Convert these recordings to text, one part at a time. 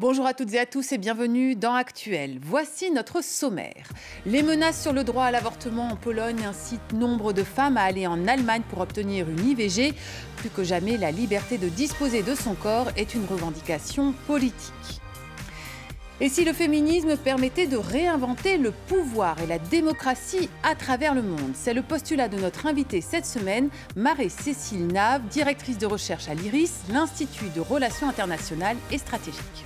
Bonjour à toutes et à tous et bienvenue dans Actuel. Voici notre sommaire. Les menaces sur le droit à l'avortement en Pologne incitent nombre de femmes à aller en Allemagne pour obtenir une IVG. Plus que jamais, la liberté de disposer de son corps est une revendication politique. Et si le féminisme permettait de réinventer le pouvoir et la démocratie à travers le monde? C'est le postulat de notre invitée cette semaine, Marie-Cécile Nave, directrice de recherche à l'IRIS, l'Institut de Relations internationales et stratégiques.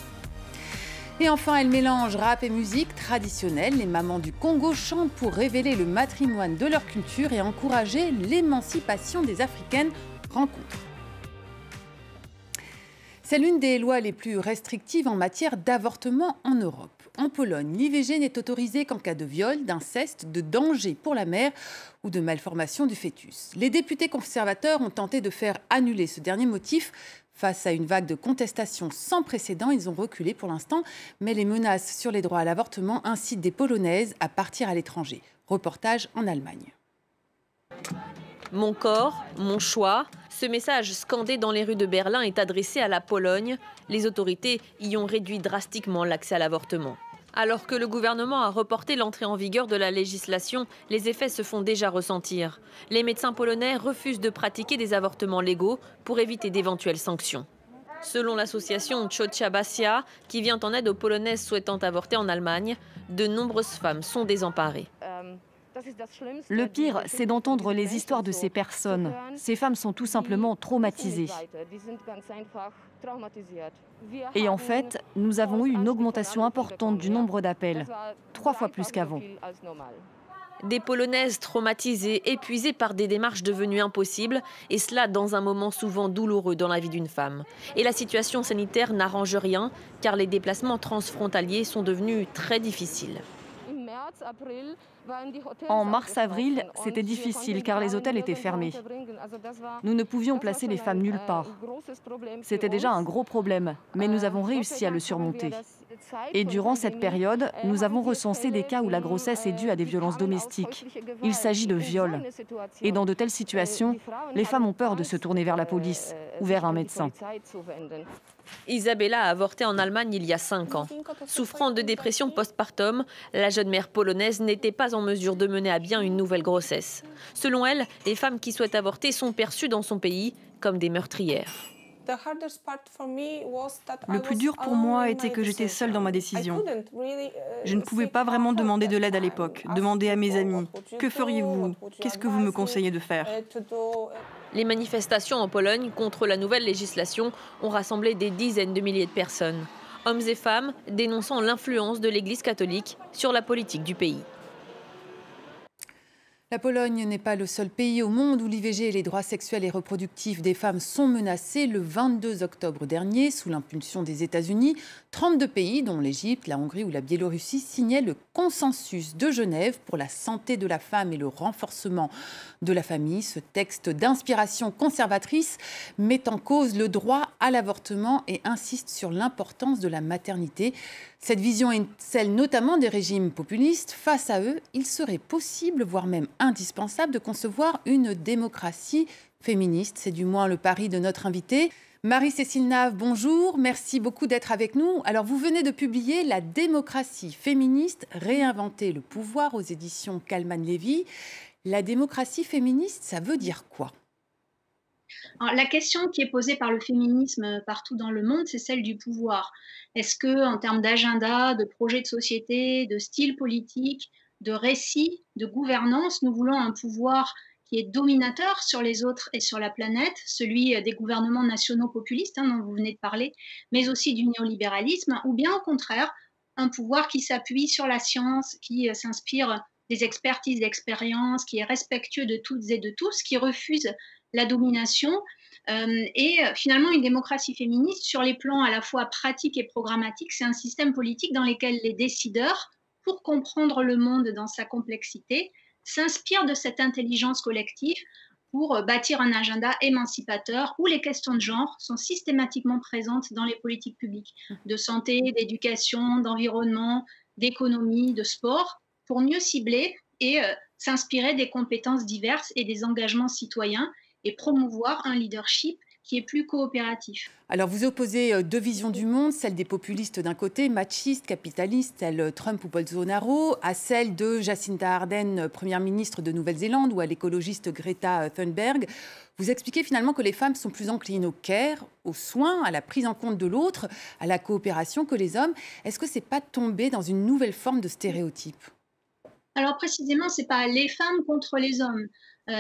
Et enfin, elle mélange rap et musique traditionnelle. Les mamans du Congo chantent pour révéler le matrimoine de leur culture et encourager l'émancipation des Africaines. Rencontre. C'est l'une des lois les plus restrictives en matière d'avortement en Europe. En Pologne, l'IVG n'est autorisée qu'en cas de viol, d'inceste, de danger pour la mère ou de malformation du fœtus. Les députés conservateurs ont tenté de faire annuler ce dernier motif. Face à une vague de contestation sans précédent, ils ont reculé pour l'instant, mais les menaces sur les droits à l'avortement incitent des Polonaises à partir à l'étranger. Reportage en Allemagne. Mon corps, mon choix. Ce message scandé dans les rues de Berlin est adressé à la Pologne. Les autorités y ont réduit drastiquement l'accès à l'avortement. Alors que le gouvernement a reporté l'entrée en vigueur de la législation, les effets se font déjà ressentir. Les médecins polonais refusent de pratiquer des avortements légaux pour éviter d'éventuelles sanctions. Selon l'association Ciocia Basia, qui vient en aide aux Polonaises souhaitant avorter en Allemagne, de nombreuses femmes sont désemparées. Le pire, c'est d'entendre les histoires de ces personnes. Ces femmes sont tout simplement traumatisées. Et en fait, nous avons eu une augmentation importante du nombre d'appels, 3 fois plus qu'avant. Des Polonaises traumatisées, épuisées par des démarches devenues impossibles, et cela dans un moment souvent douloureux dans la vie d'une femme. Et la situation sanitaire n'arrange rien, car les déplacements transfrontaliers sont devenus très difficiles. En mars-avril, c'était difficile car les hôtels étaient fermés. Nous ne pouvions placer les femmes nulle part. C'était déjà un gros problème, mais nous avons réussi à le surmonter. Et durant cette période, nous avons recensé des cas où la grossesse est due à des violences domestiques. Il s'agit de viol. Et dans de telles situations, les femmes ont peur de se tourner vers la police ou vers un médecin. Isabella a avorté en Allemagne il y a 5 ans. Souffrant de dépression postpartum, la jeune mère polonaise n'était pas en mesure de mener à bien une nouvelle grossesse. Selon elle, les femmes qui souhaitent avorter sont perçues dans son pays comme des meurtrières. Le plus dur pour moi était que j'étais seule dans ma décision. Je ne pouvais pas vraiment demander de l'aide à l'époque, demander à mes amis « Que feriez-vous? Qu'est-ce que vous me conseillez de faire ?» Les manifestations en Pologne contre la nouvelle législation ont rassemblé des dizaines de milliers de personnes. Hommes et femmes dénonçant l'influence de l'Église catholique sur la politique du pays. La Pologne n'est pas le seul pays au monde où l'IVG et les droits sexuels et reproductifs des femmes sont menacés. Le 22 octobre dernier, sous l'impulsion des États-Unis, 32 pays, dont l'Égypte, la Hongrie ou la Biélorussie, signaient le consensus de Genève pour la santé de la femme et le renforcement de la famille. Ce texte d'inspiration conservatrice met en cause le droit à l'avortement et insiste sur l'importance de la maternité. Cette vision est celle notamment des régimes populistes. Face à eux, il serait possible, voire même indispensable, de concevoir une démocratie féministe. C'est du moins le pari de notre invitée. Marie-Cécile Nave, bonjour. Merci beaucoup d'être avec nous. Alors, vous venez de publier La démocratie féministe, réinventer le pouvoir aux éditions Kalman-Levy. La démocratie féministe, ça veut dire quoi ? Alors, la question qui est posée par le féminisme partout dans le monde, c'est celle du pouvoir. Est-ce que, en termes d'agenda, de projet de société, de style politique, de récit, de gouvernance, nous voulons un pouvoir qui est dominateur sur les autres et sur la planète, celui des gouvernements nationaux populistes dont vous venez de parler, mais aussi du néolibéralisme, ou bien au contraire, un pouvoir qui s'appuie sur la science, qui s'inspire des expertises, d'expériences, qui est respectueux de toutes et de tous, qui refuse la domination et finalement une démocratie féministe sur les plans à la fois pratiques et programmatiques. C'est un système politique dans lequel les décideurs, pour comprendre le monde dans sa complexité, s'inspirent de cette intelligence collective pour bâtir un agenda émancipateur où les questions de genre sont systématiquement présentes dans les politiques publiques de santé, d'éducation, d'environnement, d'économie, de sport, pour mieux cibler et s'inspirer des compétences diverses et des engagements citoyens et promouvoir un leadership qui est plus coopératif. Alors vous opposez deux visions du monde, celle des populistes d'un côté, machistes, capitalistes, tels Trump ou Bolsonaro, à celle de Jacinda Ardern, première ministre de Nouvelle-Zélande, ou à l'écologiste Greta Thunberg. Vous expliquez finalement que les femmes sont plus enclines au care, aux soins, à la prise en compte de l'autre, à la coopération que les hommes. Est-ce que c'est pas tomber dans une nouvelle forme de stéréotype ? Alors précisément, c'est pas les femmes contre les hommes.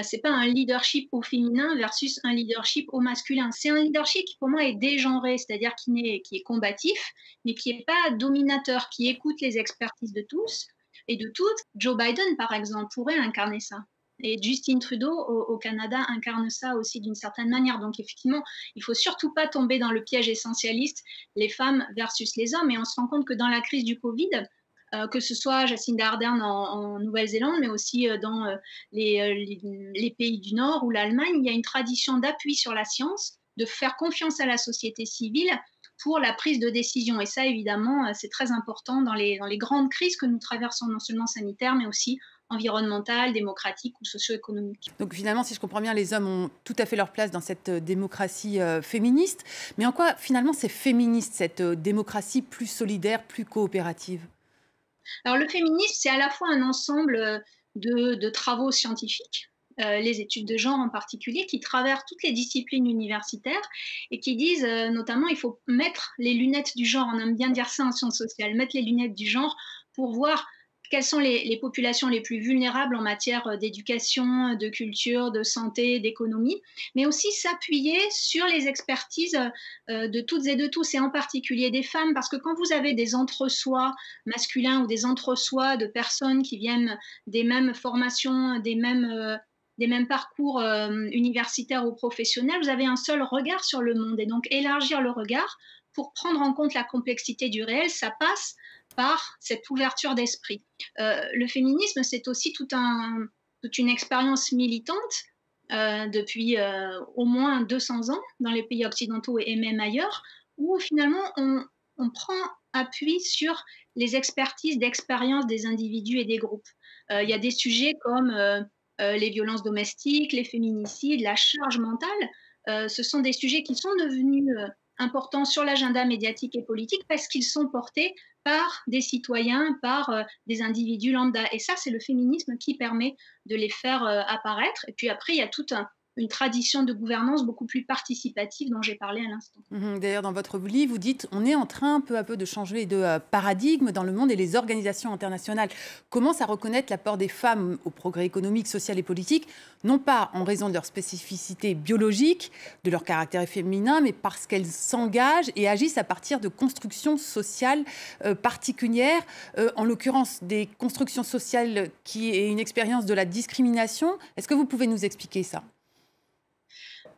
C'est pas un leadership au féminin versus un leadership au masculin. C'est un leadership qui, pour moi, est dégenré, c'est-à-dire qui est combatif, mais qui n'est pas dominateur, qui écoute les expertises de tous et de toutes. Joe Biden, par exemple, pourrait incarner ça. Et Justin Trudeau, au Canada, incarne ça aussi d'une certaine manière. Donc, effectivement, il ne faut surtout pas tomber dans le piège essentialiste, les femmes versus les hommes. Et on se rend compte que dans la crise du Covid, que ce soit Jacinda Ardern en Nouvelle-Zélande, mais aussi dans les pays du Nord ou l'Allemagne, il y a une tradition d'appui sur la science, de faire confiance à la société civile pour la prise de décision. Et ça, évidemment, c'est très important dans les grandes crises que nous traversons, non seulement sanitaires, mais aussi environnementales, démocratiques ou socio-économiques. Donc finalement, si je comprends bien, les hommes ont tout à fait leur place dans cette démocratie féministe. Mais en quoi, finalement, c'est féministe, cette démocratie plus solidaire, plus coopérative ? Alors le féminisme, c'est à la fois un ensemble de travaux scientifiques, les études de genre en particulier, qui traversent toutes les disciplines universitaires et qui disent notamment il faut mettre les lunettes du genre, on aime bien dire ça en sciences sociales, mettre les lunettes du genre pour voir quelles sont les populations les plus vulnérables en matière d'éducation, de culture, de santé, d'économie, mais aussi s'appuyer sur les expertises de toutes et de tous, et en particulier des femmes, parce que quand vous avez des entre-soi masculins ou des entre-soi de personnes qui viennent des mêmes formations, des mêmes parcours universitaires ou professionnels, vous avez un seul regard sur le monde, et donc élargir le regard pour prendre en compte la complexité du réel, ça passe par cette ouverture d'esprit. Le féminisme, c'est aussi toute une expérience militante depuis au moins 200 ans dans les pays occidentaux et même ailleurs, où finalement on prend appui sur les expertises d'expérience des individus et des groupes. Il y a des sujets comme les violences domestiques, les féminicides, la charge mentale. Ce sont des sujets qui sont devenus importants sur l'agenda médiatique et politique parce qu'ils sont portés par des citoyens, par des individus lambda. Et ça, c'est le féminisme qui permet de les faire apparaître. Et puis après, il y a toute une tradition de gouvernance beaucoup plus participative dont j'ai parlé à l'instant. D'ailleurs, dans votre livre, vous dites on est en train peu à peu de changer de paradigme dans le monde et les organisations internationales commencent à reconnaître l'apport des femmes au progrès économique, social et politique, non pas en raison de leur spécificité biologique, de leur caractère féminin, mais parce qu'elles s'engagent et agissent à partir de constructions sociales particulières, en l'occurrence des constructions sociales qui est une expérience de la discrimination. Est-ce que vous pouvez nous expliquer ça ?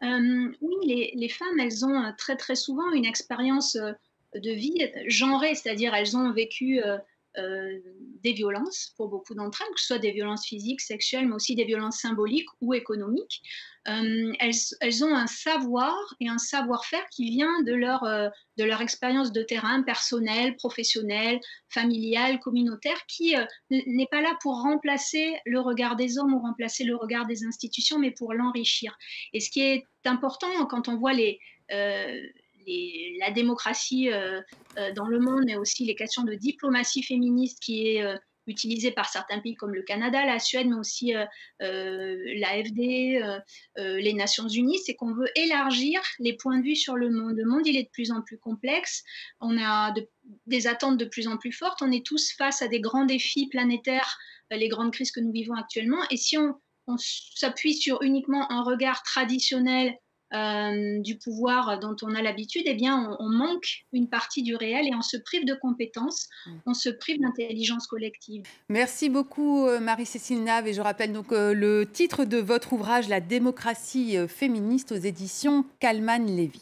Oui, les femmes, elles ont très très souvent une expérience de vie genrée, c'est-à-dire elles ont vécu des violences pour beaucoup d'entre elles, que ce soit des violences physiques, sexuelles, mais aussi des violences symboliques ou économiques. Elles ont un savoir et un savoir-faire qui vient de leur expérience de terrain personnelle, professionnelle, familiale, communautaire, qui n'est pas là pour remplacer le regard des hommes ou remplacer le regard des institutions, mais pour l'enrichir. Et ce qui est important quand on voit la démocratie dans le monde, mais aussi les questions de diplomatie féministe qui est utilisée par certains pays comme le Canada, la Suède, mais aussi l'AFD, les Nations Unies, c'est qu'on veut élargir les points de vue sur le monde. Le monde, il est de plus en plus complexe, on a des attentes de plus en plus fortes, on est tous face à des grands défis planétaires, les grandes crises que nous vivons actuellement, et si on s'appuie sur uniquement un regard traditionnel du pouvoir dont on a l'habitude, eh bien, on manque une partie du réel et on se prive de compétences, on se prive d'intelligence collective. Merci beaucoup Marie-Cécile Nave, et je rappelle donc le titre de votre ouvrage, La démocratie féministe, aux éditions Kalman-Levy.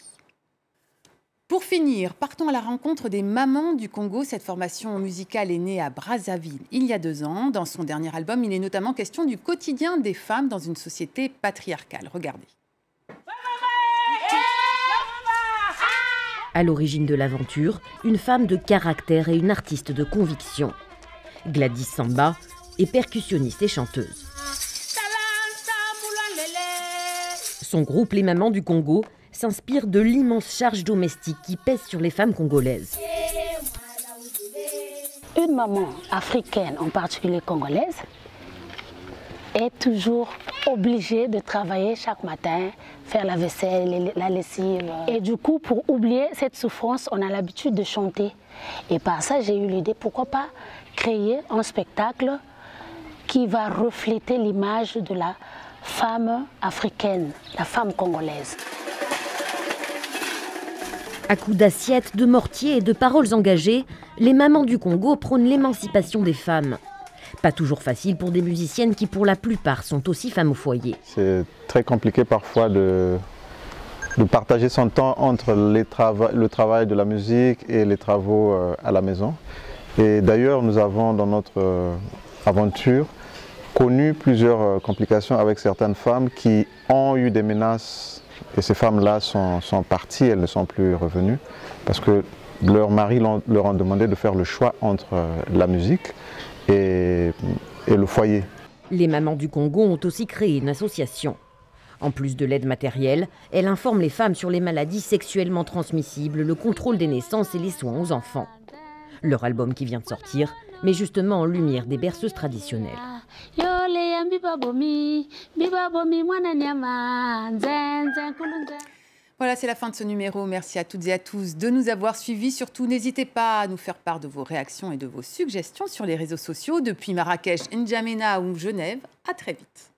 Pour finir, partons à la rencontre des mamans du Congo. Cette formation musicale est née à Brazzaville il y a 2 ans. Dans son dernier album, il est notamment question du quotidien des femmes dans une société patriarcale. Regardez. À l'origine de l'aventure, une femme de caractère et une artiste de conviction. Gladys Samba est percussionniste et chanteuse. Son groupe Les Mamans du Congo s'inspire de l'immense charge domestique qui pèse sur les femmes congolaises. Une maman africaine, en particulier congolaise, est toujours obligée de travailler chaque matin, faire la vaisselle, la lessive. Et du coup, pour oublier cette souffrance, on a l'habitude de chanter. Et par ça, j'ai eu l'idée, pourquoi pas créer un spectacle qui va refléter l'image de la femme africaine, la femme congolaise. À coups d'assiettes, de mortiers et de paroles engagées, les mamans du Congo prônent l'émancipation des femmes. Pas toujours facile pour des musiciennes qui, pour la plupart, sont aussi femmes au foyer. C'est très compliqué parfois de partager son temps entre le travail de la musique et les travaux à la maison. Et d'ailleurs, nous avons dans notre aventure connu plusieurs complications avec certaines femmes qui ont eu des menaces. Et ces femmes-là sont parties, elles ne sont plus revenues parce que leurs maris leur ont demandé de faire le choix entre la musique et le foyer. Les mamans du Congo ont aussi créé une association. En plus de l'aide matérielle, elle informe les femmes sur les maladies sexuellement transmissibles, le contrôle des naissances et les soins aux enfants. Leur album qui vient de sortir met justement en lumière des berceuses traditionnelles. Voilà, c'est la fin de ce numéro. Merci à toutes et à tous de nous avoir suivis. Surtout, n'hésitez pas à nous faire part de vos réactions et de vos suggestions sur les réseaux sociaux depuis Marrakech, N'Djamena ou Genève. À très vite.